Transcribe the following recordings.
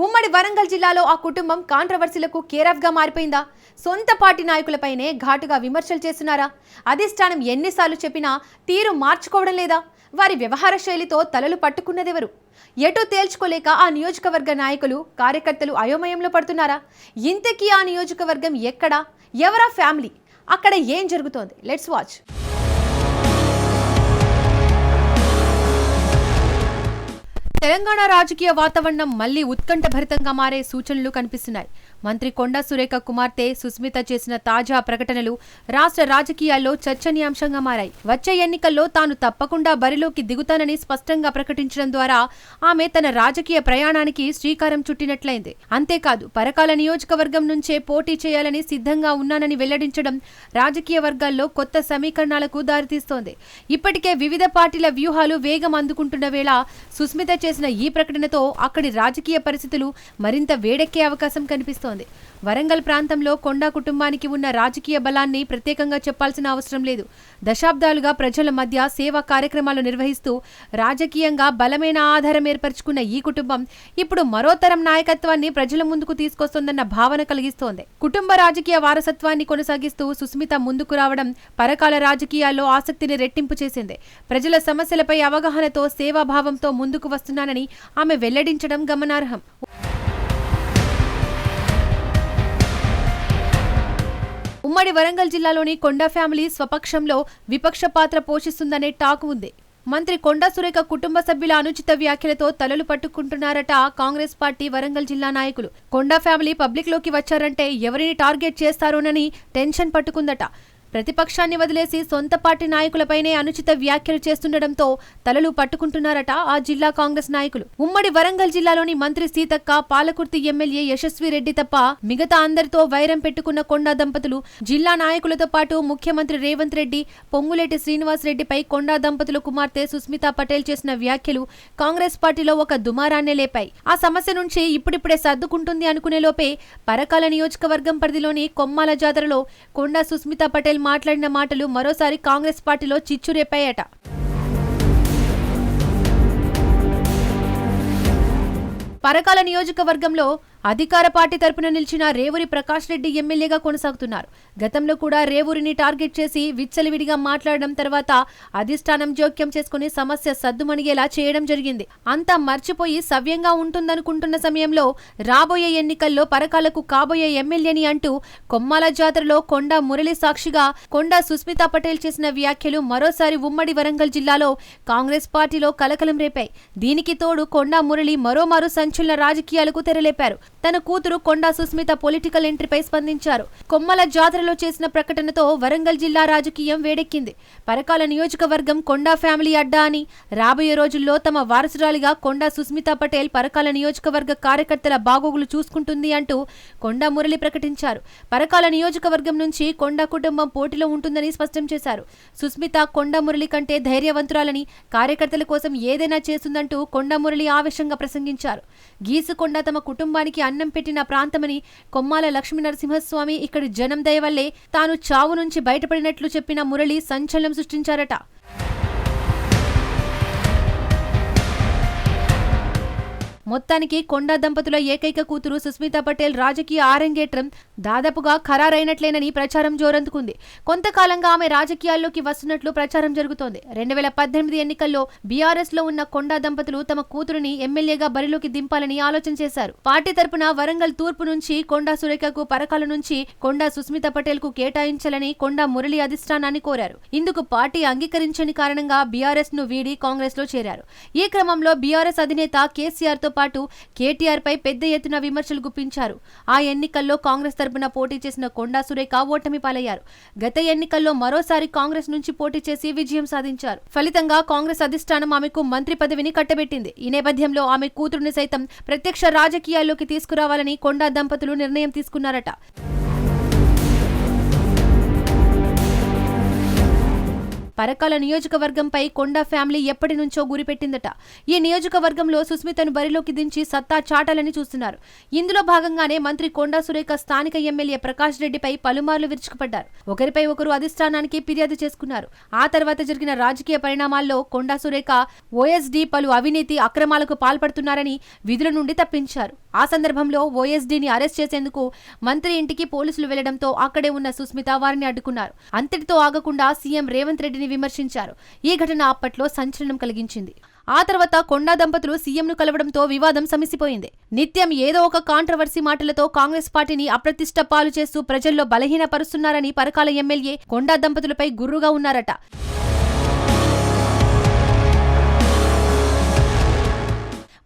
ఉమ్మడి వరంగల్ జిల్లాలో ఆ కుటుంబం కాంట్రవర్సీలకు కేరాఫ్ గా మారిపోయిందా? సొంత పార్టీ నాయకులపైనే ఘాటుగా విమర్శలు చేస్తున్నారా? అధిష్టానం ఎన్నిసార్లు చెప్పినా తీరు మార్చుకోవడం లేదా? వారి వ్యవహార శైలితో తలలు పట్టుకున్నదెవరు? ఎటూ తేల్చుకోలేక ఆ నియోజకవర్గ నాయకులు కార్యకర్తలు అయోమయంలో పడుతున్నారా? ఇంతకీ ఆ నియోజకవర్గం ఎక్కడా? ఎవరా ఫ్యామిలీ? అక్కడ ఏం జరుగుతోంది? Let's watch. తెలంగాణ రాజకీయ వాతావరణం మళ్లీ ఉత్కంఠభరితంగా మారే సూచనలు కనిపిస్తున్నాయి. మంత్రి కొండా సురేఖ కుమార్తె సుస్మిత చేసిన తాజా ప్రకటనలు రాష్ట్ర రాజకీయాల్లో చర్చనీయాంశంగా మారాయి. వచ్చే ఎన్నికల్లో తాను తప్పకుండా బరిలోకి దిగుతానని స్పష్టంగా ప్రకటించడం ద్వారా ఆమె తన రాజకీయ ప్రయాణానికి శ్రీకారం చుట్టినట్లయింది. అంతేకాదు పరకాల నియోజకవర్గం నుంచే పోటీ చేయాలని సిద్ధంగా ఉన్నానని వెల్లడించడం రాజకీయ వర్గాల్లో కొత్త సమీకరణాలకు దారితీస్తోంది. ఇప్పటికే వివిధ పార్టీల వ్యూహాలు వేగం అందుకుంటున్న వేళ సుస్మిత చేసిన ఈ ప్రకటనతో అక్కడి రాజకీయ పరిస్థితులు మరింత వేడెక్కే అవకాశం కనిపిస్తోంది. వరంగల్ ప్రాంతంలో కొండా కుటుంబానికి ఉన్న రాజకీయ బలాన్ని ప్రత్యేకంగా చెప్పాల్సిన అవసరం లేదు. దశాబ్దాలుగా ప్రజల మధ్య సేవా కార్యక్రమాలు నిర్వహిస్తూ రాజకీయంగా బలమైన ఆధారం ఏర్పరచుకున్న ఈ కుటుంబం ఇప్పుడు మరో తరం నాయకత్వాన్ని ప్రజల ముందుకు తీసుకొస్తోందన్న భావన కలిగిస్తోంది. కుటుంబ రాజకీయ వారసత్వాన్ని కొనసాగిస్తూ సుస్మిత ముందుకు రావడం పరకాల రాజకీయాల్లో ఆసక్తిని రెట్టింపు చేసింది. ప్రజల సమస్యలపై అవగాహనతో సేవాభావంతో ముందుకు వస్తున్నానని ఆమె వెల్లడించడం గమనార్హం. ఉమ్మడి వరంగల్ జిల్లాలోని కొండా ఫ్యామిలీ స్వపక్షంలో విపక్ష పాత్ర పోషిస్తుందనే టాక్ ఉంది. మంత్రి కొండా సురేఖ కుటుంబ సభ్యుల అనుచిత వ్యాఖ్యలతో తలలు పట్టుకుంటున్నారట కాంగ్రెస్ పార్టీ వరంగల్ జిల్లా నాయకులు. కొండా ఫ్యామిలీ పబ్లిక్ లోకి వచ్చారంటే ఎవరిని టార్గెట్ చేస్తారోనని టెన్షన్ పట్టుకుందట. ప్రతిపక్షాన్ని వదిలేసి సొంత పార్టీ నాయకులపైనే అనుచిత వ్యాఖ్యలు చేస్తుండటంతో తలలు పట్టుకుంటున్నారట ఆ జిల్లా కాంగ్రెస్ నాయకులు. ఉమ్మడి వరంగల్ జిల్లాలోని మంత్రి సీతక్క, పాలకుర్తి ఎమ్మెల్యే యశస్వి రెడ్డి తప్ప మిగతా అందరితో వైరం పెట్టుకున్న కొండా దంపతులు జిల్లా నాయకులతో పాటు ముఖ్యమంత్రి రేవంత్ రెడ్డి, పొంగులేటి శ్రీనివాస్ రెడ్డిపై కొండా దంపతుల కుమార్తె సుస్మితా పటేల్ చేసిన వ్యాఖ్యలు కాంగ్రెస్ పార్టీలో ఒక దుమారాన్నే లేపాయి. ఆ సమస్య నుంచి ఇప్పుడిప్పుడే సర్దుకుంటుంది అనుకునే లోపే పరకాల నియోజకవర్గం పరిధిలోని కొమ్మాల జాతరలో కొండా సుస్మితా పటేల్ మాట్లాడిన మాటలు మరోసారి కాంగ్రెస్ పార్టీలో చిచ్చురేపాయట. పరకాల నియోజకవర్గంలో అధికార పార్టీ తరపున నిలిచిన రేవూరి ప్రకాష్ రెడ్డి ఎమ్మెల్యేగా కొనసాగుతున్నారు. గతంలో కూడా రేవూరిని టార్గెట్ చేసి విచ్చలవిడిగా మాట్లాడడం తర్వాత అధిష్టానం జోక్యం చేసుకుని సమస్య సద్దుమణిగేలా చేయడం జరిగింది. అంతా మర్చిపోయి సవ్యంగా ఉంటుందనుకుంటున్న సమయంలో రాబోయే ఎన్నికల్లో పరకాలకు కాబోయే ఎమ్మెల్యేని అంటూ కొమ్మాల జాతరలో కొండా మురళి సాక్షిగా కొండా సుస్మితా పటేల్ చేసిన వ్యాఖ్యలు మరోసారి ఉమ్మడి వరంగల్ జిల్లాలో కాంగ్రెస్ పార్టీలో కలకలం రేపాయి. దీనికి తోడు కొండా మురళి మరోమారు సంచలన రాజకీయాలకు తెరలేపారు. తన కూతురు కొండా సుస్మిత పొలిటికల్ ఎంట్రీపై స్పందించారు. కొమ్మల జాతరలో చేసిన ప్రకటనతో వరంగల్ జిల్లా రాజకీయం వేడెక్కింది. పరకాల నియోజకవర్గం కొండా ఫ్యామిలీ అడ్డా అని, రాబోయే రోజుల్లో తమ వారసురాలిగా కొండా సుస్మితా పటేల్ పరకాల నియోజకవర్గ కార్యకర్తల బాగోగులు చూసుకుంటుంది అంటూ కొండా మురళి ప్రకటించారు. పరకాల నియోజకవర్గం నుంచి కొండా కుటుంబం పోటీలో ఉంటుందని స్పష్టం చేశారు. సుస్మిత కొండా మురళి కంటే ధైర్యవంతురాలని, కార్యకర్తల కోసం ఏదైనా చేస్తుందంటూ కొండా మురళి ఆవేశంగా ప్రసంగించారు. గీసుకొండ తమ కుటుంబానికి అన్నం పెట్టిన ప్రాంతమని, కొమ్మాల లక్ష్మీ నరసింహస్వామి ఇక్కడి జనం దయ వల్లే తాను చావు నుంచి బయటపడినట్లు చెప్పిన మురళి సంచలనం సృష్టించారట. మొత్తానికి కొండా దంపతుల ఏకైక కూతురు సుస్మితా పటేల్ రాజకీయ ఆరంగేట్రం దాదాపుగా ఖరారైనట్లేనని ప్రచారం జోరందుకుంది. కొంతకాలంగా ఆమె రాజకీయాల్లోకి వస్తున్నట్లు ప్రచారం జరుగుతోంది. 2018 ఎన్నికల్లో బీఆర్ఎస్ లో ఉన్న కొండా దంపతులు తమ కూతురుని ఎమ్మెల్యేగా బరిలోకి దింపాలని ఆలోచన చేశారు. పార్టీ తరపున వరంగల్ తూర్పు నుంచి కొండా సురేఖకు, పరకాల నుంచి కొండా సుస్మితా పటేల్ కు కేటాయించాలని కొండా మురళి అధిష్టానాన్ని కోరారు. ఇందుకు పార్టీ అంగీకరించని కారణంగా బీఆర్ఎస్ ను వీడి కాంగ్రెస్ లో చేరారు. ఈ క్రమంలో బీఆర్ఎస్ అధినేత కేసీఆర్ తో పాటు కేటీఆర్ పై పెద్ద ఎత్తున విమర్శలు గుప్పించారు. ఆ ఎన్నికల్లో కాంగ్రెస్ తరపున పోటీ చేసిన కొండా సురేఖ ఓటమి పాలయ్యారు. గత ఎన్నికల్లో మరోసారి కాంగ్రెస్ నుంచి పోటీ చేసి విజయం సాధించారు. ఫలితంగా కాంగ్రెస్ అధిష్టానం ఆమెకు మంత్రి పదవిని కట్టబెట్టింది. ఈ నేపథ్యంలో ఆమె కూతురుని సైతం ప్రత్యక్ష రాజకీయాల్లోకి తీసుకురావాలని కొండా దంపతులు నిర్ణయం తీసుకున్నారట. పరకాల నియోజకవర్గంపై కొండా ఫ్యామిలీ ఎప్పటి నుంచో గురిపెట్టిందట. ఈ నియోజకవర్గంలో సుస్మితను బరిలోకి దించి సత్తా చాటాలని చూస్తున్నారు. ఇందులో భాగంగానే మంత్రి కొండా సురేఖ స్థానిక ఎమ్మెల్యే ప్రకాష్ రెడ్డిపై పలుమార్లు విరుచుకుపడ్డారు. ఒకరిపై ఒకరు అధిష్టానానికి ఫిర్యాదు చేసుకున్నారు. ఆ తర్వాత జరిగిన రాజకీయ పరిణామాల్లో కొండా సురేఖ ఓఎస్డీ పలు అవినీతి అక్రమాలకు పాల్పడుతున్నారని విధుల నుండి తప్పించారు. ఆ సందర్భంలో ఓఎస్డీని అరెస్ట్ చేసేందుకు మంత్రి ఇంటికి పోలీసులు వెళ్లడంతో అక్కడే ఉన్న సుస్మిత వారిని అడ్డుకున్నారు. అంతటితో ఆగకుండా సీఎం రేవంత్ రెడ్డిని విమర్శించారు. ఈ ఘటన అప్పట్లో సంచలనం కలిగించింది. ఆ తర్వాత కొండా దంపతులు సీఎంను కలవడంతో వివాదం సమసిపోయింది. నిత్యం ఏదో ఒక కాంట్రవర్సీ మాటలతో కాంగ్రెస్ పార్టీని అప్రతిష్ట పాలు చేస్తూ ప్రజల్లో బలహీనపరుస్తున్నారని పరకాల ఎమ్మెల్యే కొండా దంపతులపై గుర్రుగా ఉన్నారట.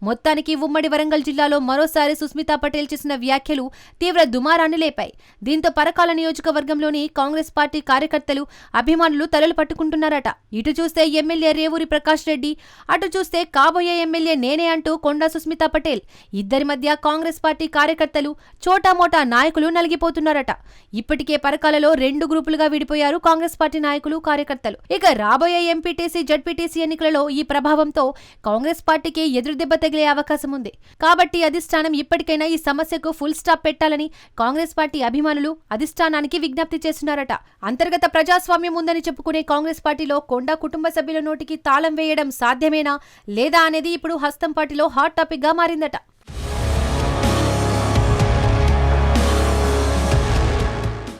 మొత్తానికి ఉమ్మడి వరంగల్ జిల్లాలో మరోసారి సుస్మితా పటేల్ చేసిన వ్యాఖ్యలు తీవ్ర దుమారాన్ని లేపాయి. దీంతో పరకాల నియోజకవర్గంలోని కాంగ్రెస్ పార్టీ కార్యకర్తలు, అభిమానులు తలలు పట్టుకుంటున్నారట. ఇటు చూస్తే ఎమ్మెల్యే రేవూరి ప్రకాష్ రెడ్డి, అటు చూస్తే కాబోయే ఎమ్మెల్యే నేనే అంటూ కొండా సుస్మితా పటేల్, ఇద్దరి మధ్య కాంగ్రెస్ పార్టీ కార్యకర్తలు, చోటామోటా నాయకులు నలిగిపోతున్నారట. ఇప్పటికే పరకాలలో 2 గ్రూపులుగా విడిపోయారు కాంగ్రెస్ పార్టీ నాయకులు, కార్యకర్తలు. ఇక రాబోయే ఎంపీటీసీ, జడ్పీటీసీ ఎన్నికలలో ఈ ప్రభావంతో కాంగ్రెస్ పార్టీకి ఎదురుదెబ్బ తగిలే అవకాశం ఉంది. కాబట్టి అధిష్టానం ఇప్పటికైనా ఈ సమస్యకు ఫుల్ స్టాప్ పెట్టాలని కాంగ్రెస్ పార్టీ అభిమానులు అధిష్టానానికి విజ్ఞప్తి చేస్తున్నారట. అంతర్గత ప్రజాస్వామ్యం ఉందని చెప్పుకునే కాంగ్రెస్ పార్టీలో కొండా కుటుంబ సభ్యుల నోటికి తాళం వేయడం సాధ్యమేనా లేదా అనేది ఇప్పుడు హస్తం పార్టీలో హాట్ టాపిక్ గా మారిందట.